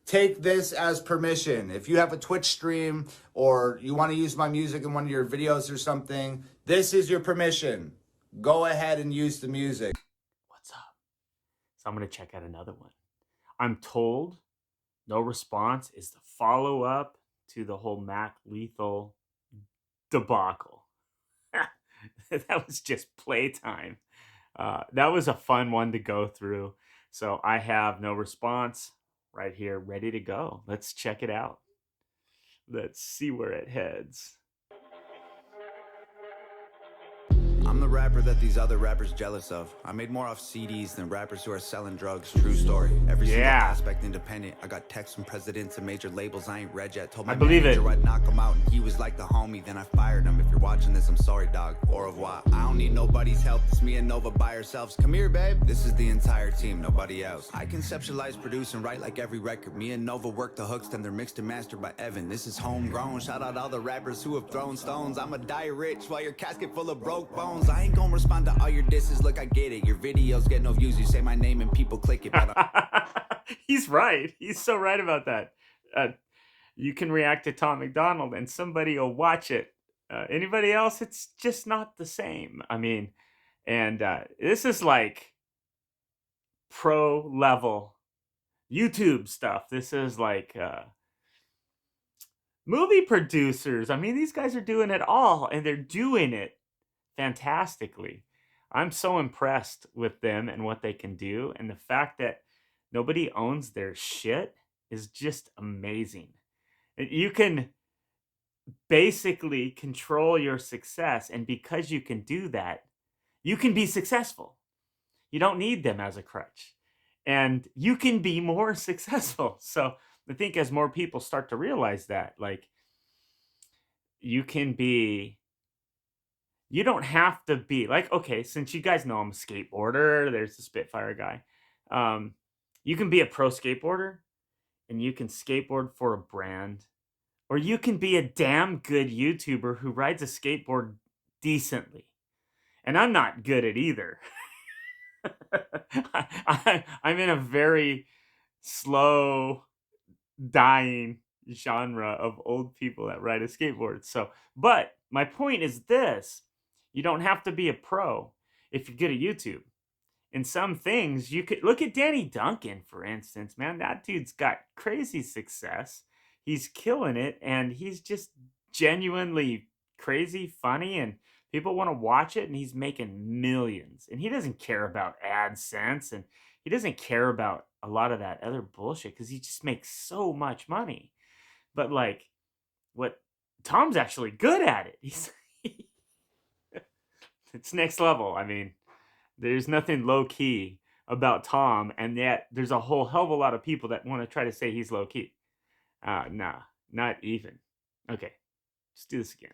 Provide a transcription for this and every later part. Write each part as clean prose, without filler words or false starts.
Take this as permission. If you have a Twitch stream or you want to use my music in one of your videos or something, this is your permission. Go ahead and use the music. What's up? So I'm going to check out another one. I'm told No Response is the follow-up to the whole Mac Lethal debacle. That was just playtime. That was a fun one to go through. So I have No Response right here, ready to go. Let's check it out. Let's see where it heads. I'm the rapper that these other rappers jealous of. I made more off CDs than rappers who are selling drugs. True story. Every single aspect independent. I got texts from presidents and major labels I ain't read yet. Told my manager I'd knock him out and he was like the homie. Then I fired him. If you're watching this, I'm sorry, dog. Au revoir. I don't need nobody's help. It's me and Nova by ourselves. Come here, babe. This is the entire team, nobody else. I conceptualize, produce, and write like every record. Me and Nova work the hooks, then they're mixed and mastered by Evan. This is homegrown. Shout out all the rappers who have thrown stones. I'ma die rich while your casket full of broke bones. I ain't gonna respond to all your disses. Look, I get it. Your videos get no views. You say my name and people click it. But He's right. He's so right about that. You can react to Tom Macdonald and somebody will watch it. Anybody else, it's just not the same. I mean, and this is like pro level YouTube stuff. This is like movie producers. I mean, these guys are doing it all and they're doing it fantastically. I'm so impressed with them and what they can do. And the fact that nobody owns their shit is just amazing. You can basically control your success. And because you can do that, you can be successful. You don't need them as a crutch. And you can be more successful. So I think as more people start to realize that, like, you don't have to be like, okay, since you guys know I'm a skateboarder, there's the Spitfire guy. You can be a pro skateboarder and you can skateboard for a brand, or you can be a damn good YouTuber who rides a skateboard decently. And I'm not good at either. I'm in a very slow dying genre of old people that ride a skateboard. So, but my point is this. You don't have to be a pro if you're good at YouTube. In some things, you could look at Danny Duncan, for instance, man. That dude's got crazy success. He's killing it, and he's just genuinely crazy funny, and people want to watch it, and he's making millions. And he doesn't care about AdSense, and he doesn't care about a lot of that other bullshit because he just makes so much money. But like, what Tom's actually good at it. He's it's next level. I mean, there's nothing low key about Tom, and yet there's a whole hell of a lot of people that want to try to say he's low key. Nah, not even. Okay, let's do this again.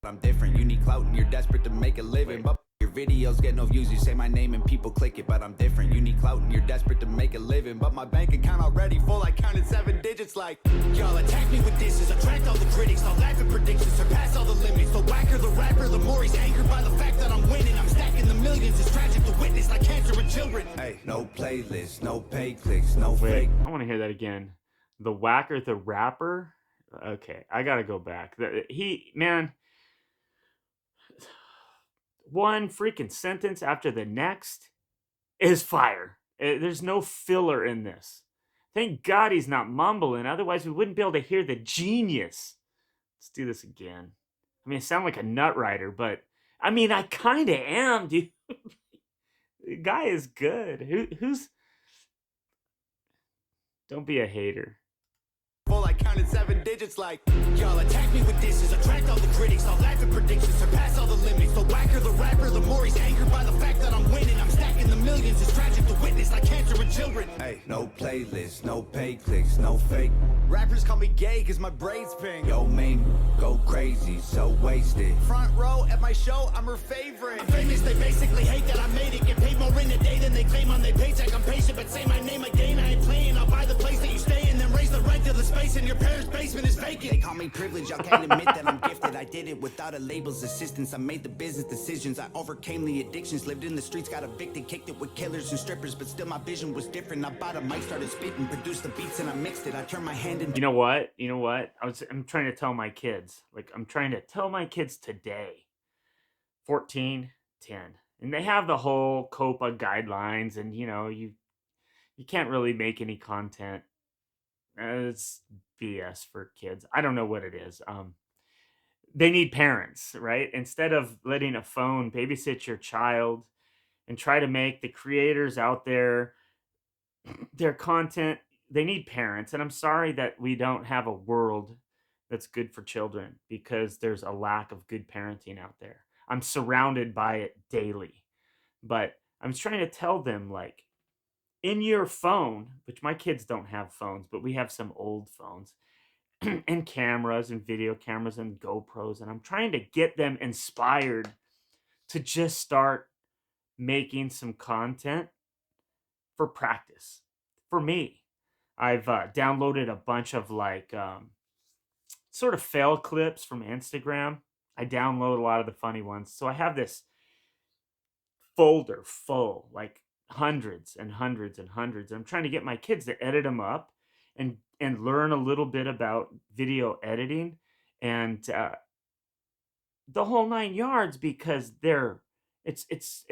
I'm different. You need clout and you're desperate to make a living. But your videos get no views. You say my name and people click it. But I'm different. You need clout and you're desperate to make a living. But my bank account already full. I counted 7 digits like y'all attack me with disses. Attract all the critics. I'll laugh at predictions. Surpass all the limits. The whacker, the rapper, the more he's angered by the fact that I'm winning. I'm stacking the millions. It's tragic to witness like cancer in children. Hey, no playlist, no pay clicks, no fake. I want to hear that again. The whacker, the rapper. Okay, I gotta go back. Man, one freaking sentence after the next is fire. There's no filler in this. Thank God he's not mumbling. Otherwise, we wouldn't be able to hear the genius. Let's do this again. I mean, I sound like a nut rider, but I mean, I kind of am, dude. The guy is good. Who's... Don't be a hater. Full, I counted 7 digits like y'all attack me with disses. Attract all the critics. I'll laugh at predictions. Surpass all the limits. The whacker, the rapper, the more he's angered by the fact that I'm winning. I'm stacking the millions. It's tragic to witness like cancer in children. Hey, no playlist, no pay clicks, no fake. Rappers call me gay cause my braids pink. Yo, man, go crazy, so wasted. Front row at my show, I'm her favorite. I'm famous, they basically hate that I made it. Get paid more in a day than they claim on their paycheck. I'm patient, but say my name again. I ain't playing. I'll buy the place that you stay in, then raise the rent to the space. space and your parents' basement is vacant. They call me privileged, y'all can't admit that I'm gifted. I did it without a label's assistance. I made the business decisions. I overcame the addictions. Lived in the streets, got evicted, kicked it with killers and strippers. But still my vision was different. I bought a mic, started spitting, produced the beats and I mixed it. I turned my hand into... You know what? I'm trying to tell my kids. I'm trying to tell my kids today. 14, 10. And they have the whole COPA guidelines and, you can't really make any content. It's BS for kids. I don't know what it is. They need parents, right? Instead of letting a phone babysit your child and try to make the creators out there their content, they need parents. And I'm sorry that we don't have a world that's good for children because there's a lack of good parenting out there. I'm surrounded by it daily. But I'm trying to tell them, in your phone, which my kids don't have phones, but we have some old phones and cameras and video cameras and GoPros. And I'm trying to get them inspired to just start making some content for practice. For me, I've downloaded a bunch of sort of fail clips from Instagram. I download a lot of the funny ones. So I have this folder full, hundreds and hundreds and hundreds. I'm trying to get my kids to edit them up and learn a little bit about video editing and the whole 9 yards because it's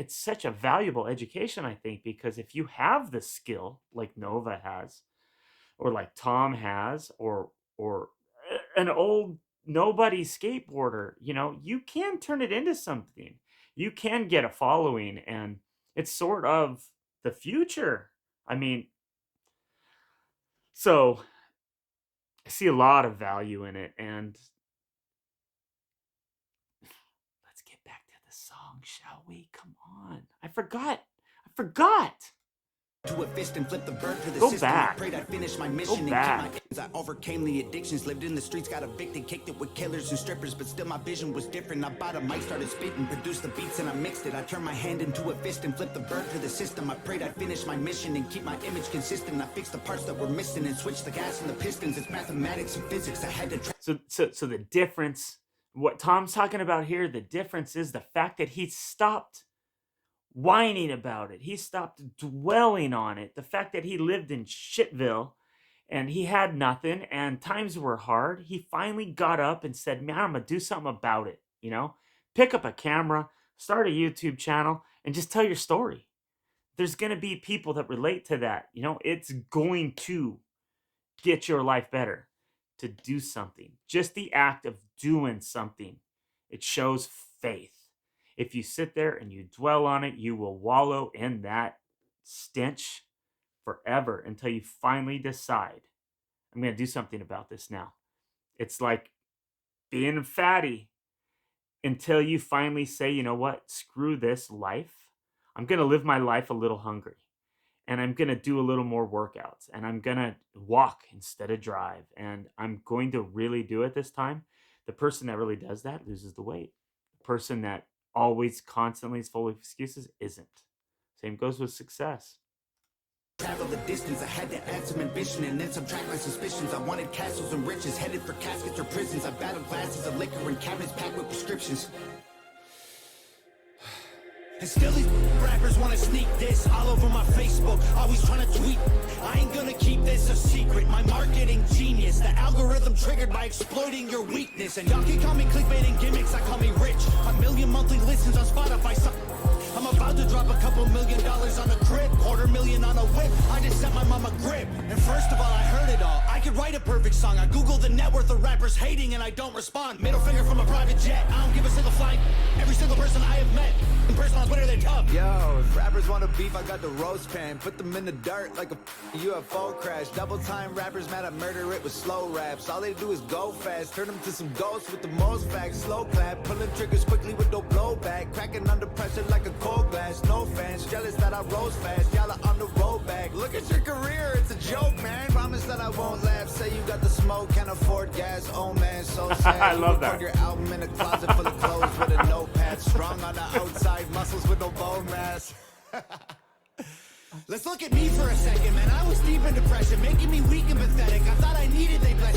such a valuable education, I think, because if you have the skill like Nova has or like Tom has or an old nobody skateboarder, you can turn it into something. You can get a following, and it's sort of the future. So I see a lot of value in it, and let's get back to the song, shall we? Come on. I forgot. To a fist and flip the bird to the Go system. back. I prayed I'd finish my mission and back. keep my ends. I overcame the addictions, lived in the streets, got evicted, kicked it with killers and strippers, but still my vision was different. I bought a mic, started spitting, produced the beats and I mixed it. I turned my hand into a fist and flipped the bird to the system. I prayed I'd finish my mission and keep my image consistent. I fixed the parts that were missing and switched the gas and the pistons. It's mathematics and physics. I had to So the difference, what Tom's talking about here, the difference is the fact that he stopped whining about it. He stopped dwelling on it. The fact that he lived in Shitville and he had nothing and times were hard. He finally got up and said, man, I'm going to do something about it. Pick up a camera, start a YouTube channel and just tell your story. There's going to be people that relate to that. It's going to get your life better to do something. Just the act of doing something, it shows faith. If you sit there and you dwell on it, you will wallow in that stench forever until you finally decide, I'm going to do something about this now. It's like being fatty until you finally say, you know what, screw this life. I'm going to live my life a little hungry. And I'm going to do a little more workouts. And I'm going to walk instead of drive. And I'm going to really do it this time. The person that really does that loses the weight. The person that always constantly is full of excuses isn't. Same goes with success. Travel the distance, I had to add some ambition and then subtract my suspicions. I wanted castles and riches, headed for caskets or prisons. I battled glasses of liquor and cabinets packed with prescriptions. And still these rappers wanna sneak this all over my Facebook, always trying to tweet. I ain't gonna keep this a secret, my marketing genius. The algorithm triggered by exploiting your weakness. And y'all can call me clickbait and gimmicks, I call me rich. 1 million monthly listens on Spotify. I'm about to drop a couple $1 million on a crib, $250,000 on a whip. I just set my mama grip. And first of all, I heard it all. I could write a perfect song. I Google the net worth of rappers hating and I don't respond. Middle finger from a private jet. I don't give a single flight. Every single person I have met in person on Twitter, they're tough. Yo, if rappers want to beef, I got the roast pan. Put them in the dirt like a UFO crash. Double time rappers mad I murder it with slow raps. All they do is go fast. Turn them to some ghosts with the most facts. Slow clap, pulling triggers quickly with no blowback. Cracking under pressure like a cold glass. No fans, jealous that I rose fast. Y'all are on the road back. Look at your career, it's a joke, man. Promise that I won't laugh. Say you got the smoke, can't afford gas. Oh man, so sad. I love that. Record your album in a closet full of clothes with a notepad. Strong on the outside, muscles with no bone mass. Let's look at me for a second, man. I was deep in depression, making me weak and pathetic. I thought I needed they blessing.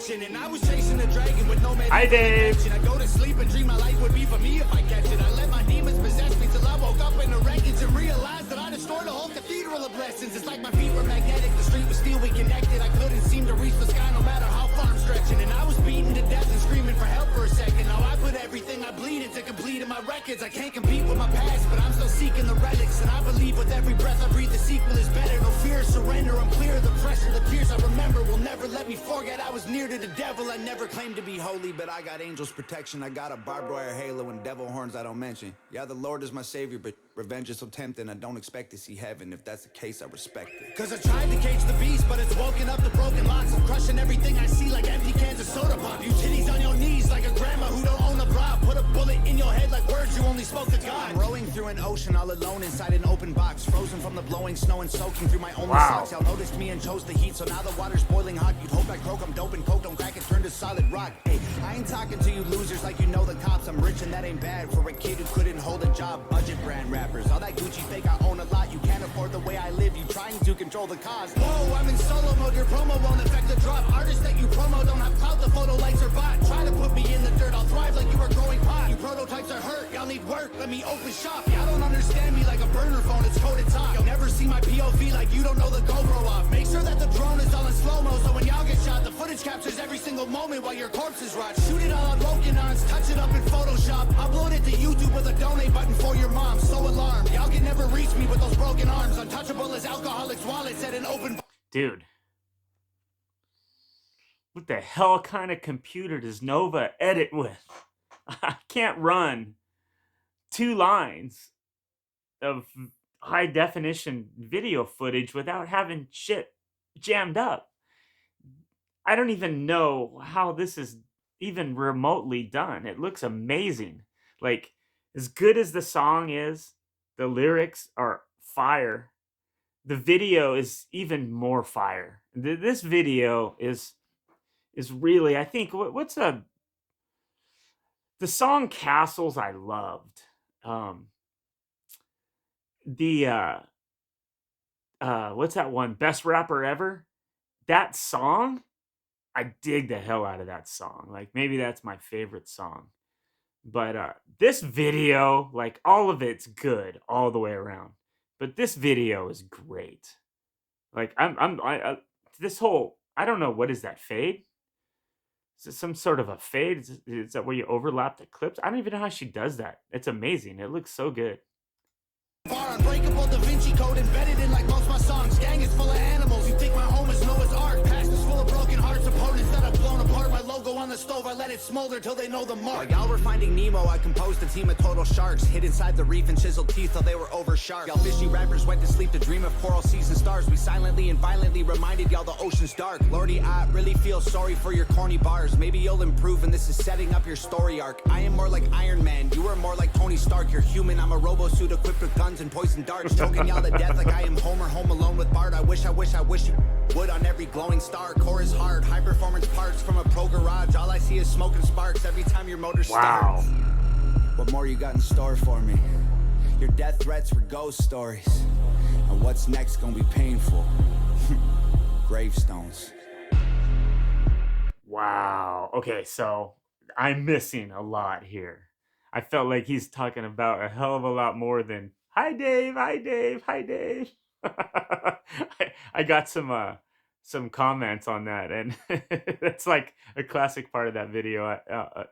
action. And I was chasing a dragon with no man. Hi, Dave. I go to sleep and dream my life would be for me if I catch it. I let my demons possess me till I woke up in the wreckage and realized that I destroyed a whole cathedral of blessings. It's like my feet were magnetic, the street was steel, we connected. I couldn't seem to reach the sky no matter how far I'm stretching. And I was beaten to death and screaming for help for a second. Now I put everything I bleed into complete in my records. I can't compete with my past, but I'm still seeking the relics. And I believe with every breath I breathe the sequel is better. No fear, surrender, I'm clear of the pressure. The tears I remember will never let me forget I was near to the devil. I never claimed to be holy, but I got angels protection. I got a barbed wire halo and devil horns I don't mention. Yeah, the Lord is my savior, but revenge is so tempting. I don't expect to see heaven. If that's the case, I respect it. Cause I tried to cage the beast, but it's woken up the broken locks. I'm crushing everything I see like empty cans of soda pop. You titties on your knees like a grandma who don't own a bra. Put a bullet in your head like words you only spoke to God. I'm rowing through an ocean all alone inside an open box. Frozen from the blowing snow and soaking through my only socks. Y'all noticed me and chose the heat, so now the water's boiling hot. You'd hope I croak, I'm dope and coke, don't crack it, turn to solid rock. Hey, I ain't talking to you losers like you know the cops. I'm rich and that ain't bad for a kid who couldn't hold a job. Budget brand rappers, all that Gucci fake, I own a lot. You can't afford the way I live, you trying to control the cause. Whoa, I'm in solo mode, your promo won't affect the drop. Artists that you promo don't have clout, the photo likes are bot. Try to put me in the dirt, I'll thrive like you were growing pot. You prototypes are hurt, y'all need work, let me open shop. Y'all don't understand me like a burner phone, it's coded top. You'll never see my POV like you don't know the GoPro off. Make sure that the drone is all in slow-mo, so when y'all get shot, the footage captures every single moment while your corpses rot. Shoot it all on Wokenons, touch it up in Photoshop. Upload it to YouTube with a donate button for your mom. So alarmed, y'all can never reach me with those broken arms. Untouchable as alcoholics' wallets at an open... Dude. What the hell kind of computer does Nova edit with? I can't run 2 lines of high definition video footage without having shit jammed up. I don't even know how this is even remotely done. It looks amazing. Like, as good as the song is, the lyrics are fire. The video is even more fire. This video is really, I think, the song Castles I loved. What's that one? Best Rapper Ever? That song, I dig the hell out of that song. Like, maybe that's my favorite song. But this video, like, all of it's good all the way around. But this video is great. Like, this whole, I don't know, what is that, fade? Is it some sort of a fade? Is that where you overlap the clips? I don't even know how she does that. It's amazing. It looks so good. Far unbreakable Da Vinci Code embedded in like most my songs. Gang is full of animals. You think my home is Noah's Ark? Past is full of broken hearts. Opponents that have blown apart. My logo on the stove, I let it smolder till they know the mark. While y'all were finding Nemo, I composed a team of total sharks. Hid inside the reef and chiseled teeth till they were over sharp. Y'all fishy rappers went to sleep to dream of coral seas and stars. We silently and violently reminded y'all the ocean's dark. Lordy, I really feel sorry for your corny bars. Maybe you'll improve and this is setting up your story arc. I am more like Iron Man, you are more like Tony Stark. You're human, I'm a robo suit equipped with guns and poison darts. Choking y'all to death like I am Homer home alone with Bart. I wish you would on every glowing star. Chorus hard, high performance parts from a pro garage. All I see is smoke and sparks every time your motor starts. What more you got in store for me? Your death threats were ghost stories. And what's next gonna be painful? Gravestones. Wow. Okay, so I'm missing a lot here. I felt like he's talking about a hell of a lot more than hi Dave, hi Dave, hi Dave. I got some comments on that, and that's like a classic part of that video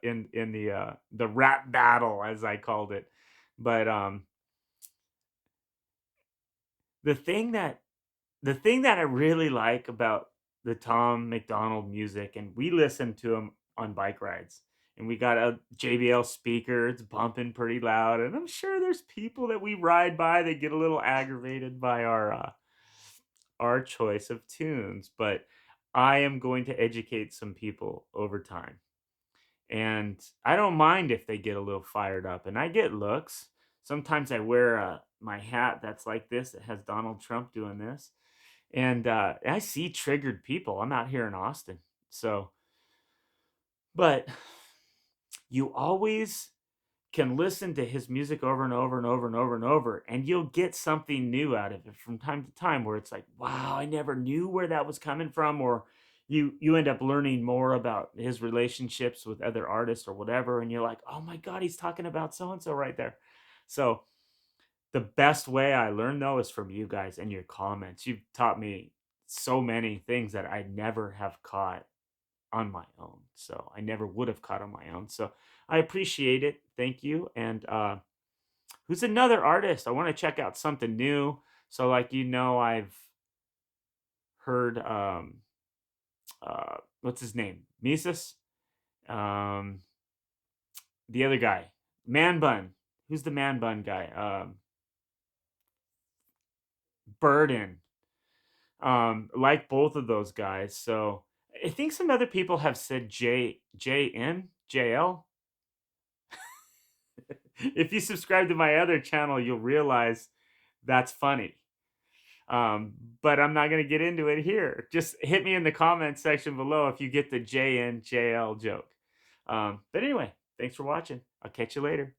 in the rap battle, as I called it. But the thing that I really like about the Tom Macdonald music, and we listen to him on bike rides, and we got a JBL speaker, it's bumping pretty loud, and I'm sure there's people that we ride by that get a little aggravated by our choice of tunes, but I am going to educate some people over time. And I don't mind if they get a little fired up, and I get looks. Sometimes I wear my hat that's like this, that has Donald Trump doing this. And I see triggered people. I'm out here in Austin. So, but you always can listen to his music over and over and over and over and over, and you'll get something new out of it from time to time where it's like, wow, I never knew where that was coming from. Or you end up learning more about his relationships with other artists or whatever, and you're like, oh my god, he's talking about so and so right there. So the best way I learn though is from you guys and your comments. You've taught me so many things that I never have caught on my own. So I never would have caught on my own. So I appreciate it. Thank you. And who's another artist? I want to check out something new. So like I've heard what's his name? Mises? The other guy. Man Bun. Who's the Man Bun guy? Burden. Like both of those guys. So I think some other people have said JL. If you subscribe to my other channel, you'll realize that's funny. But I'm not going to get into it here. Just hit me in the comments section below if you get the JL joke. But anyway, thanks for watching. I'll catch you later.